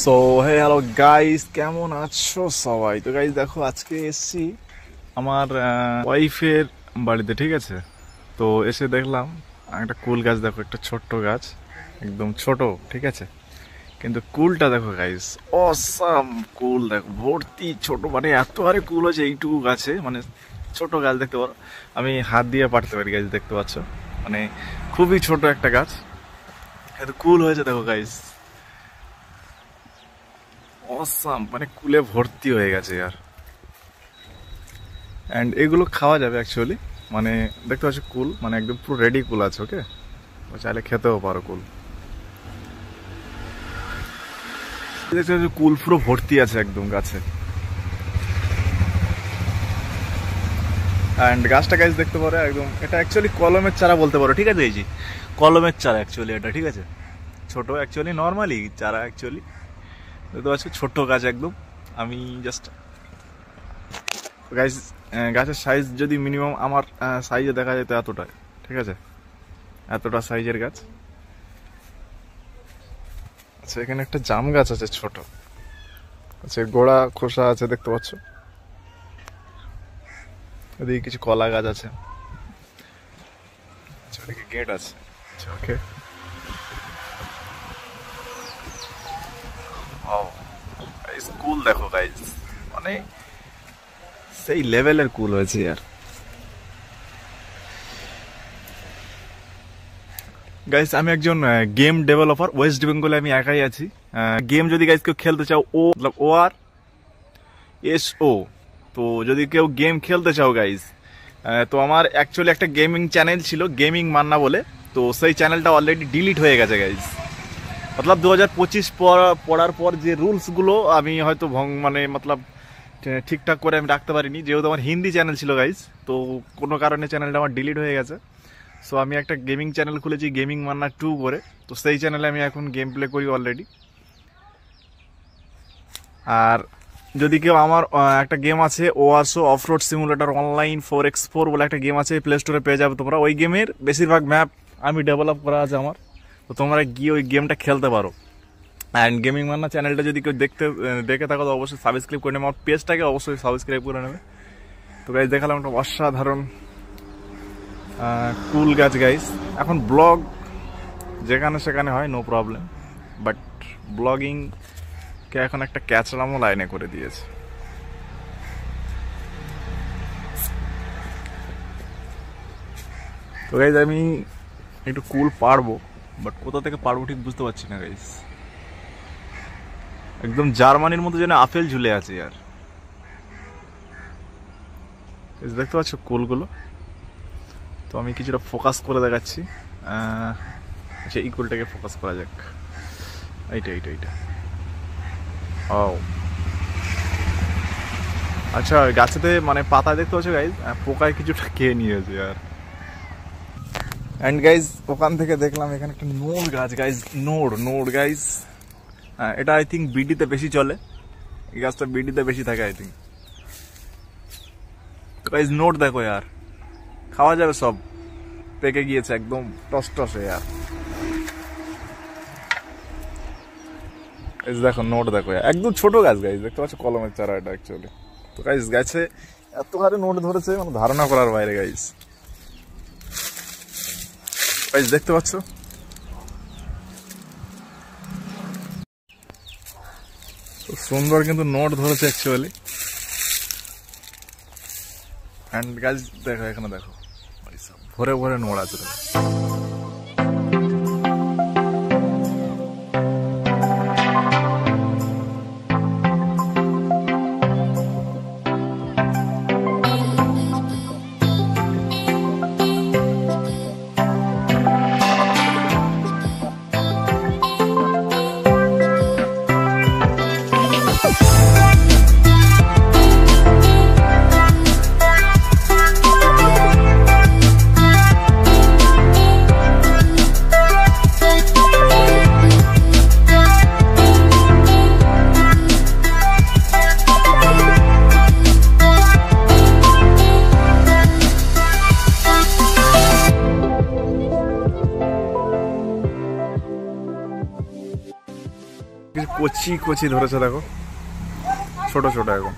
So hey hello guys, কেমন আছো সবাই? তো গাইস দেখো, আজকে এসছি আমার ওয়াইফের বাড়িতে, ঠিক আছে? তো এসে দেখলাম একটা কুল গাছ। দেখো, একটা ছোট্ট গাছ, একদম ছোট, ঠিক আছে? কিন্তু কুলটা দেখো গাইস, অসাম কুল। দেখো ভর্তি ছোট, মানে এত আরে কুল হয়েছে এইটুকু গাছে, মানে ছোট গাছ দেখতে পারো, আমি হাত দিয়ে পারতে পারি গাছ, দেখতে পাচ্ছ? মানে খুবই ছোট একটা গাছ, এত কুল হয়েছে দেখো গাইস, অসাম, মানে কুলে ভর্তি হয়ে গেছে यार। অ্যান্ড এগুলো খাওয়া যাবে অ্যাকচুয়ালি, মানে দেখতে পাচ্ছ কুল, মানে একদম পুরো রেডি কুল আছে, ওকে? চাইলে খেতেও পারো কুল। দেখতে পাচ্ছ কুল পুরো ভর্তি আছে একদম গাছে। অ্যান্ড গাছটা গাছ দেখতে পারো একদম, এটা অ্যাকচুয়ালি কলমের চারা বলতে পারো, ঠিক আছে? এই যে কলমের চারা অ্যাকচুয়ালি এটা, ঠিক আছে? ছোট অ্যাকচুয়ালি নর্মালি চারা অ্যাকচুয়ালি, দেখতে পাচ্ছ ছোট্ট গাছ একদম। আমি জাস্ট গাছ, গাছের সাইজ যদি মিনিমাম আমার সাইজে দেখা যেত এতটা, ঠিক আছে? এতটা সাইজের গাছ। আচ্ছা, এখানে একটা জাম গাছ আছে ছোট, আচ্ছা গোড়া খোসা আছে দেখতে পাচ্ছ। এদিকে কিছু কলা গাছ আছে, আচ্ছা ওদিকে গেট আছে, আচ্ছা ওকে। কুল দেখো গাইজ, মানে সেই লেভেলের কুল হয়েছে यार। গাইস আমি একজন গেম ডেভেলপার, ওয়েস্ট বেঙ্গলে আমি একাই আছি। গেম যদি গাইস কেউ খেলতে চাও, ORSO, তো যদি কেউ গেম খেলতে চাও গাইস, তো আমার অ্যাকচুয়ালি একটা গেমিং চ্যানেল ছিল, গেমিং মান্না বলে। তো সেই চ্যানেলটা অলরেডি ডিলিট হয়ে গেছে গাইস। মতলব 2025 পড়ার পর যে রুলসগুলো আমি হয়তো মানে মতলব ঠিকঠাক করে আমি রাখতে পারিনি, যেহেতু আমার হিন্দি চ্যানেল ছিল গাইস, তো কোনো কারণে চ্যানেলটা আমার ডিলিট হয়ে গেছে। সো আমি একটা গেমিং চ্যানেল খুলেছি, গেমিং মান্না 2 করে। তো সেই চ্যানেলে আমি এখন গেম প্লে করি অলরেডি। আর যদি কেউ আমার একটা গেম আছে, ORSO off-road simulator online 4x4 বলে একটা গেম আছে, প্লে স্টোরে পেয়ে যাবে তোমরা। ওই গেমের বেশিরভাগ ম্যাপ আমি ডেভেলপ করা আছে আমার, তো তোমরা গিয়ে ওই গেমটা খেলতে পারো। অ্যান্ড গেমিং মান্না চ্যানেলটা যদি কেউ দেখে থাকো, তো অবশ্যই সাবস্ক্রাইব করে নেবে, আমার পেজটাকে অবশ্যই সাবস্ক্রাইব করে নেবে। তো গাইজ দেখালাম একটা অসাধারণ কুল গাছ গাইস। এখন ব্লগ যেখানে সেখানে হয়, নো প্রবলেম, বাট ব্লগিং কে এখন একটা ক্যাচরামও লাইনে করে দিয়েছে। তো গাইজ আমি একটু কুল পারবো, বাট কোথা থেকে পারবো ঠিক বুঝতে পারছি না গাইজ। একদম জার্মানির মতো যেন আপেল ঝুলে আছে यार। দেখতে পাচ্ছ কুলগুলো? তো আমি কিছুটা ফোকাস করে দেখাচ্ছি। আচ্ছা এই কুলটাকে ফোকাস করা যাক, এইটা এইটা এইটা। ও আচ্ছা, গাছেতে মানে পাতা দেখতে পাচ্ছ গাইজ, পোকায় কিছুটা খেয়ে নিয়েছে আর। অ্যান্ড গাইজ ওখান থেকে দেখলাম এখানে একটা নোড় গাছ গাইজ, নোড় গাইজ। এটা আই থিঙ্ক বিডিতে বেশি চলে, এই গাছটা বিডিতে বেশি থাকে আই থিঙ্ক। গাইজ নোড় দেখো यार, খাওয়া যাবে সব, পেকে গিয়েছে একদম টসটসে यार। দেখো নোট দেখো, একদম ছোট গাছ গাইজ, দেখতে পাচ্ছ কলমের চারা এটা অ্যাকচুয়ালি। তো গাইজ গাছে এত হারে নোট ধরেছে, মানে ধারণা করার বাইরে গাইজ। গাইজ দেখতে পাচ্ছ, খুব সুন্দর কিন্তু নোট ধরেছে অ্যাকচুয়ালি। অ্যান্ড গাইজ দেখো এখানে দেখো, ভরে ভরে নোট আছে। কিছু কচি কচি ধরেছে দেখো, ছোট ছোট এখন,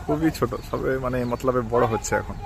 খুবই ছোট, সবে মানে মতলবে বড় হচ্ছে এখন।